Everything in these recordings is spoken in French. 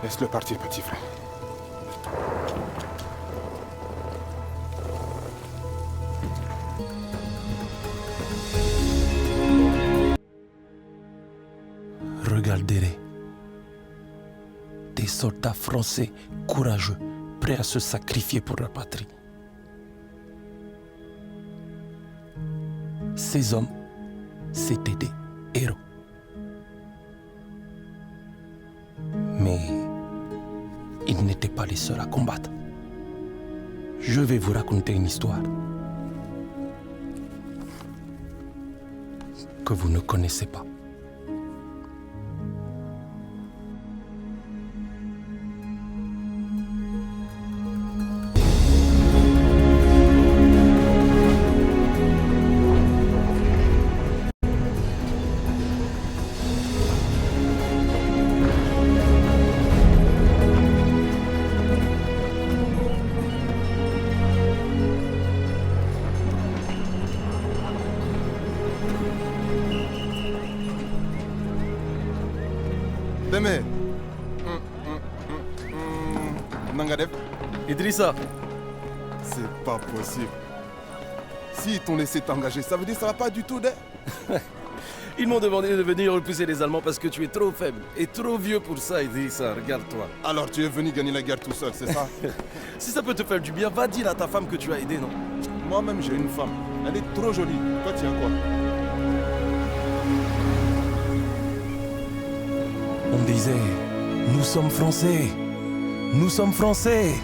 Laisse-le partir, petit frère. Regardez-les. Des soldats français courageux, prêts à se sacrifier pour leur patrie. Ces hommes, c'étaient des héros. Mais ils n'étaient pas les seuls à combattre. Je vais vous raconter une histoire que vous ne connaissez pas. Deme. Nangadev. Idrissa, C'est pas possible. S'ils t'ont laissé t'engager, ça veut dire que ça va pas du tout, de... ils m'ont demandé de venir repousser les Allemands parce que tu es trop faible et trop vieux pour ça, Idrissa, regarde-toi. Alors tu es venu gagner la guerre tout seul, c'est ça? Si ça peut te faire du bien, va dire à ta femme que tu as aidé, non? Moi-même, j'ai une femme. Elle est trop jolie. Toi, tu as quoi? On disait, nous sommes Français, nous sommes Français.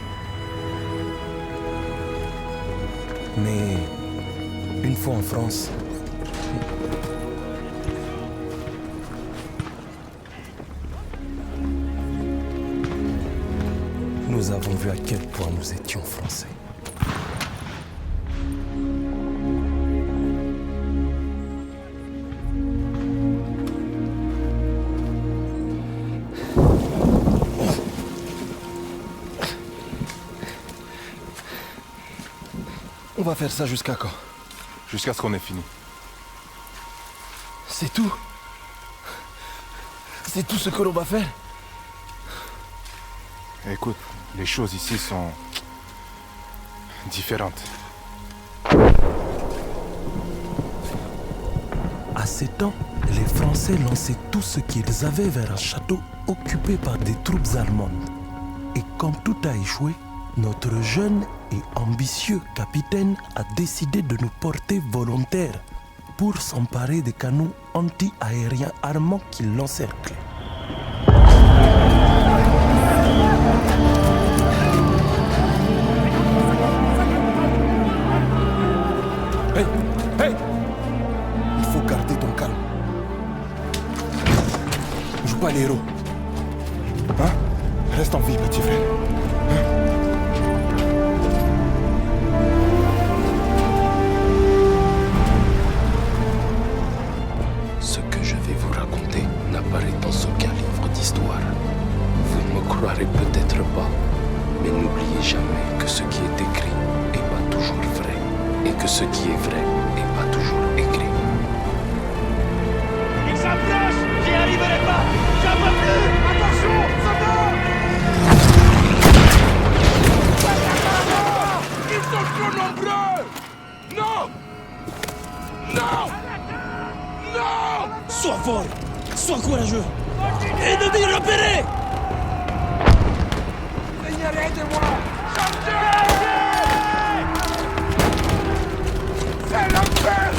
Mais une fois en France, nous avons vu à quel point nous étions Français. On va faire ça jusqu'à quand? Jusqu'à ce qu'on ait fini. C'est tout? C'est tout ce que l'on va faire? Écoute, les choses ici sont... différentes. À ces temps, les Français lançaient tout ce qu'ils avaient vers un château occupé par des troupes allemandes. Et quand tout a échoué, notre jeune et ambitieux capitaine a décidé de nous porter volontaires pour s'emparer des canons anti-aériens armants qui l'encerclaient. Hey! Hey! Il faut garder ton calme. Joue pas les héros. Hein? Reste en vie, petit frère. Ce que je vais vous raconter n'apparaît dans aucun livre d'histoire. Vous ne me croirez peut-être pas, mais n'oubliez jamais que ce qui est écrit n'est pas toujours vrai, et que ce qui est vrai n'est pas toujours écrit. Il s'approche! J'y arriverai pas! J'en peux plus! Attention! Ça va! Ils sont trop nombreux! Non! Non! Non! Sois fort! Sois courageux! Ennemi repéré! Seigneur, aidez-moi! Chargez! C'est l'enfer!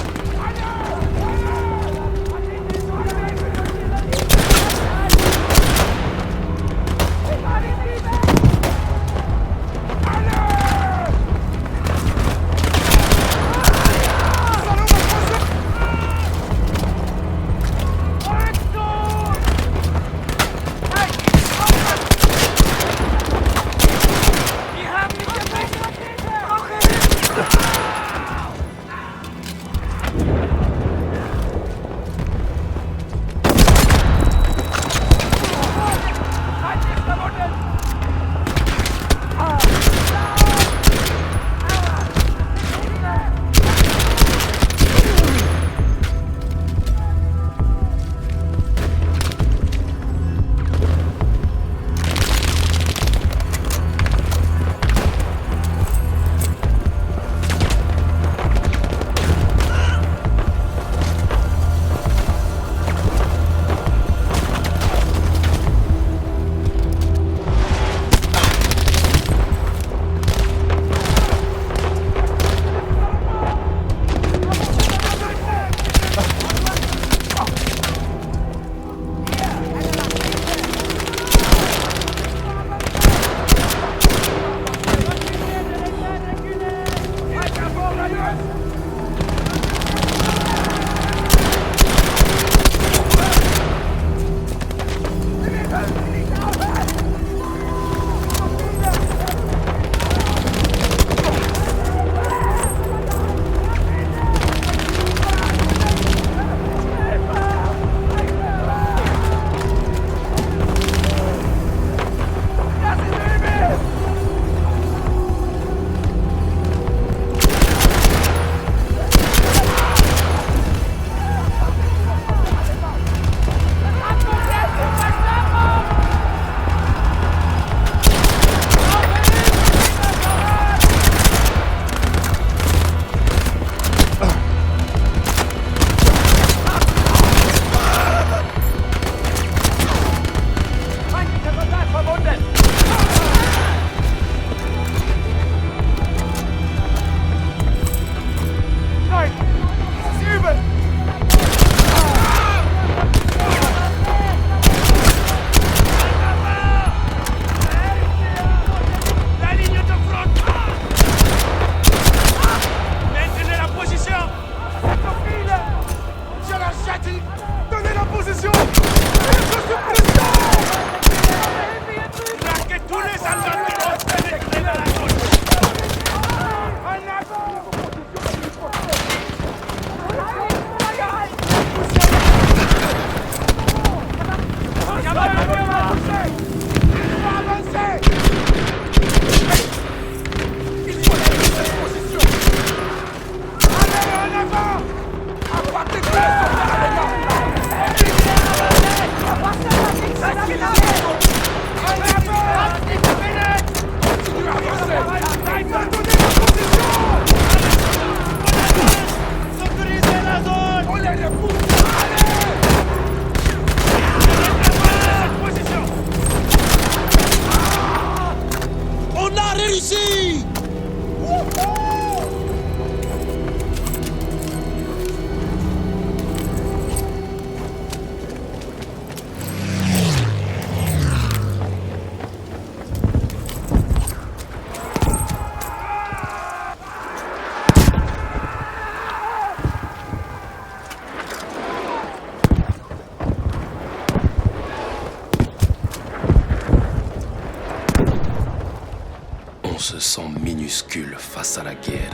se sent minuscule face à la guerre.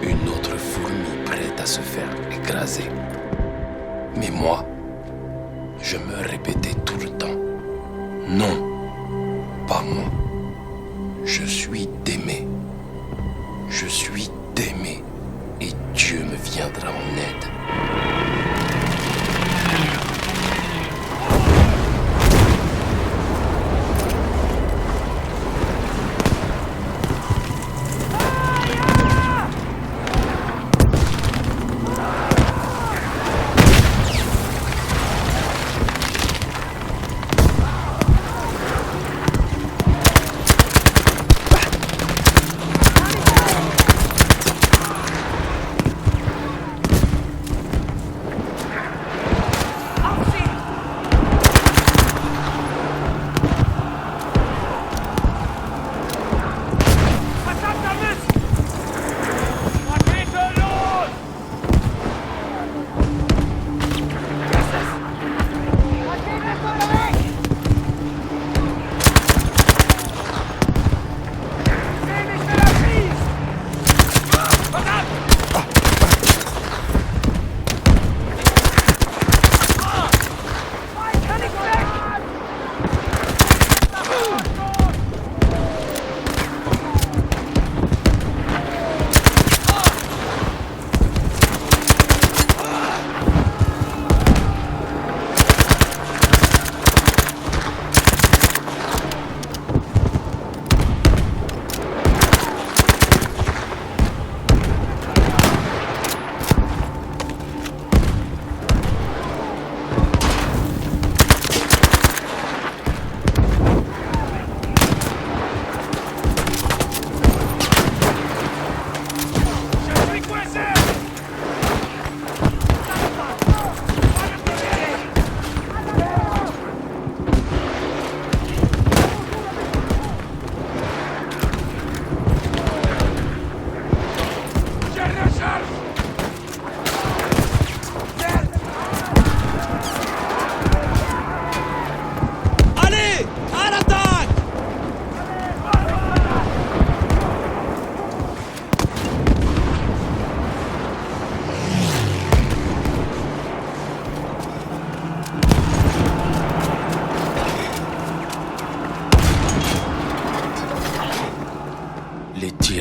Une autre fourmi prête à se faire écraser. Mais moi, je me répétais tout le temps, non, pas moi. Je suis d'aimer. Je suis d'aimer. Et Dieu me viendra en aide.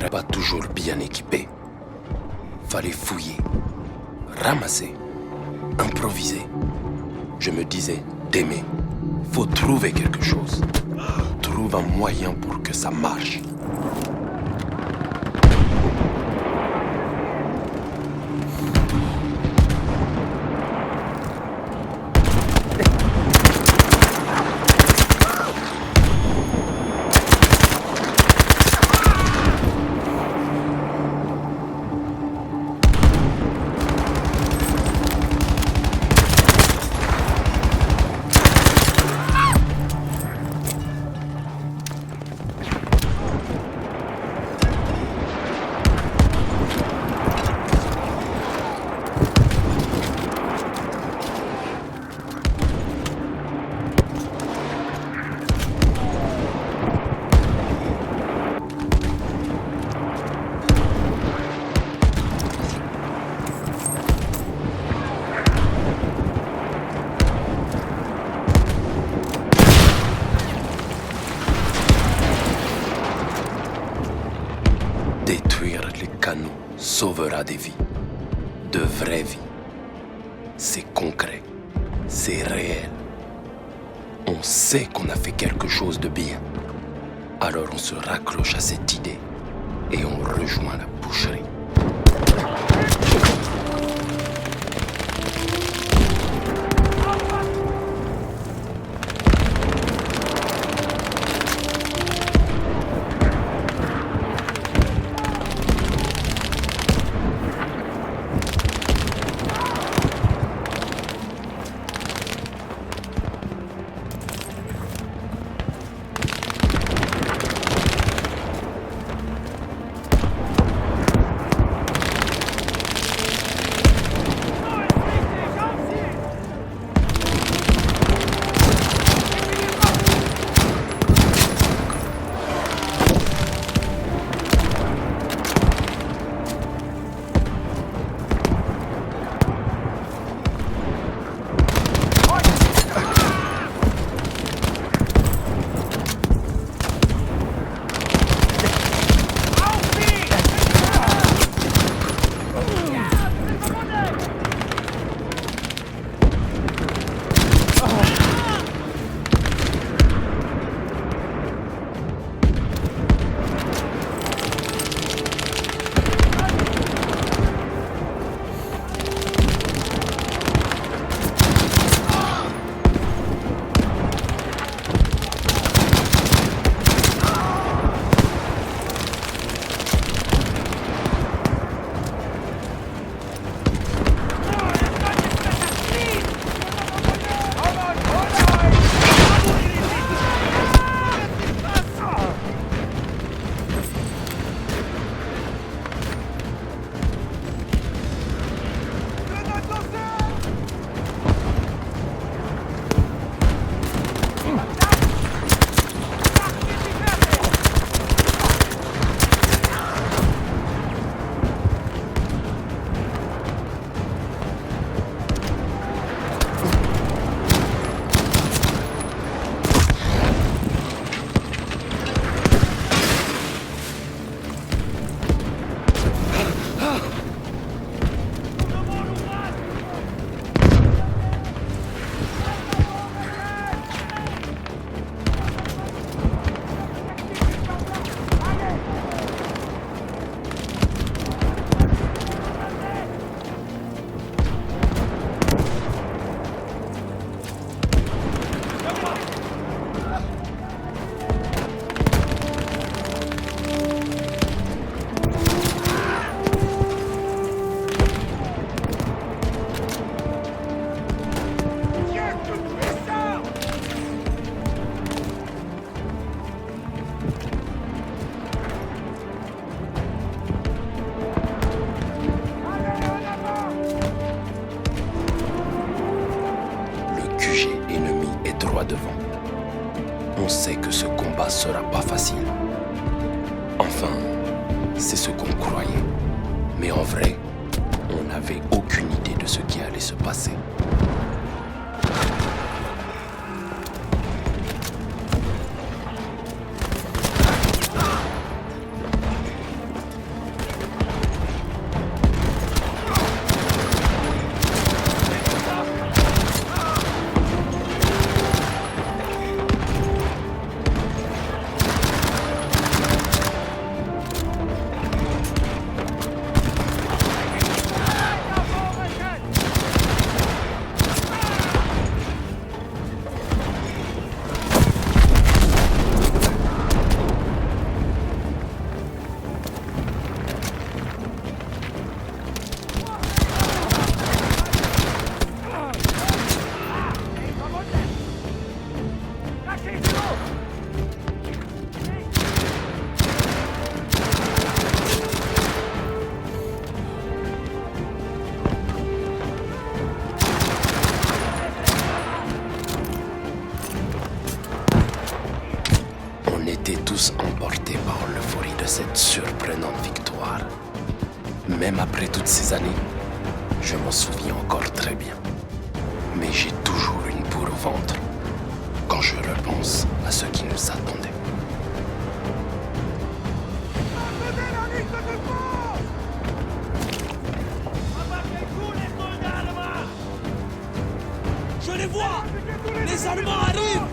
Pas toujours bien équipé. Fallait fouiller, ramasser, improviser. Je me disais, d'aimer, faut trouver quelque chose. Trouve un moyen pour que ça marche. Détruire les canaux sauvera des vies, de vraies vies. C'est concret, c'est réel. On sait qu'on a fait quelque chose de bien. Alors on se raccroche à cette idée et on rejoint la boucherie. réfugiés ennemis est droit devant. On sait que ce combat sera pas facile. Enfin, c'est ce qu'on croyait. Mais en vrai, on n'avait aucune idée de ce qui allait se passer. Emportés par l'euphorie de cette surprenante victoire. Même après toutes ces années, je m'en souviens encore très bien. Mais j'ai toujours une boule au ventre quand je repense à ce qui nous attendait. Je les vois! Les Allemands arrivent!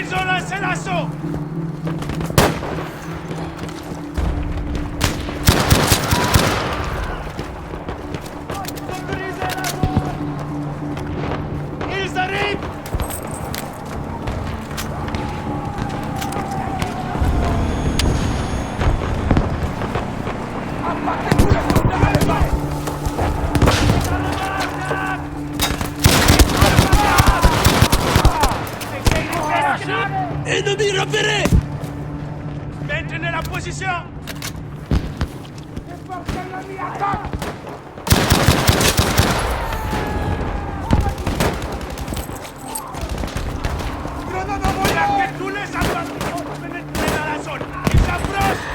Ils ont lancé l'assaut! Ils arrivent! Ennemi repéré! Maintenez la position! Il y a que tous les Allemands qui ont pénétré dans la zone. Ils s'approchent!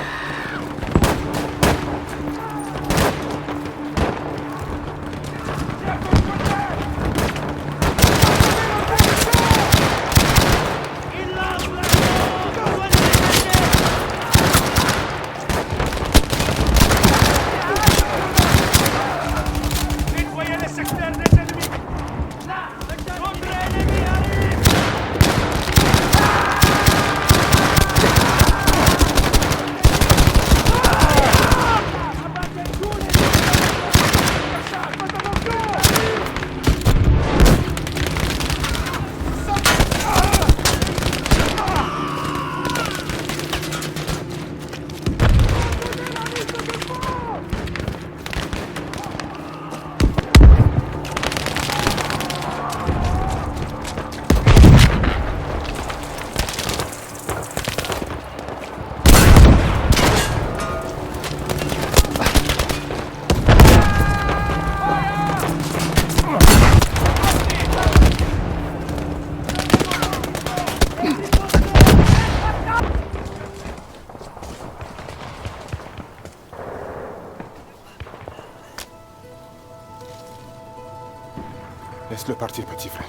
Laisse-le partir, petit frère.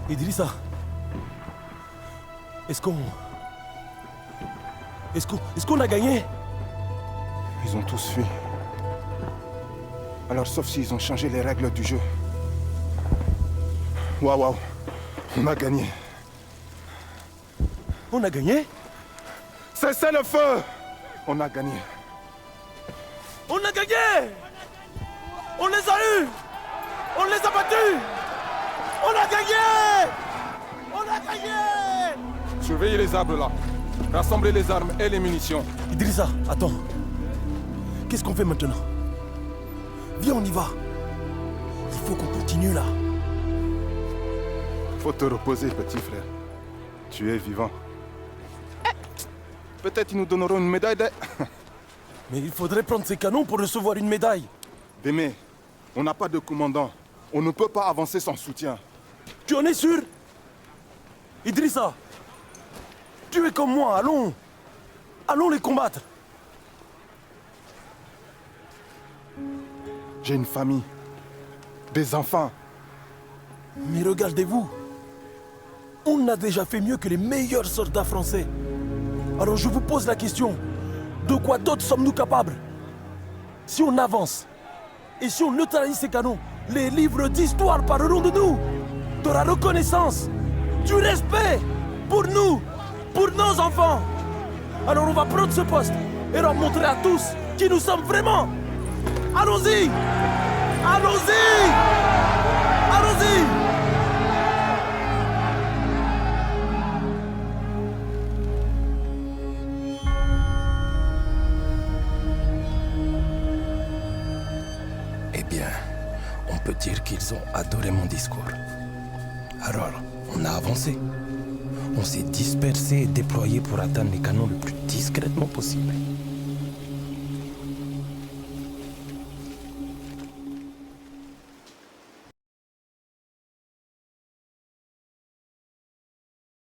Idrissa, est-ce qu'on a gagné? Ils ont tous fui. Alors, sauf s'ils ont changé les règles du jeu. Waouh, on a gagné. On a gagné? Cessez le feu! On a gagné. On a gagné! On les a eus! On les a battus! On a gagné! On a gagné! Surveillez les arbres là. Rassemblez les armes et les munitions. Idrissa, attends. Qu'est-ce qu'on fait maintenant? Viens, on y va. Il faut qu'on continue là. Faut te reposer, petit frère. Tu es vivant. Peut-être ils nous donneront une médaille de... Mais il faudrait prendre ces canons pour recevoir une médaille. Démé, on n'a pas de commandant. On ne peut pas avancer sans soutien. Tu en es sûr? Idrissa, tu es comme moi, allons. Allons les combattre. J'ai une famille. Des enfants. Mais regardez-vous. On a déjà fait mieux que les meilleurs soldats français. Alors je vous pose la question. De quoi d'autre sommes-nous capables? Si on avance, et si on neutralise ces canons, les livres d'histoire parleront de nous. De la reconnaissance, du respect pour nous, pour nos enfants. Alors on va prendre ce poste et leur montrer à tous qui nous sommes vraiment. Allons-y! Allons-y! Allons-y! Eh bien, on peut dire qu'ils ont adoré mon discours. Alors, on a avancé. On s'est dispersé et déployé pour atteindre les canons le plus discrètement possible.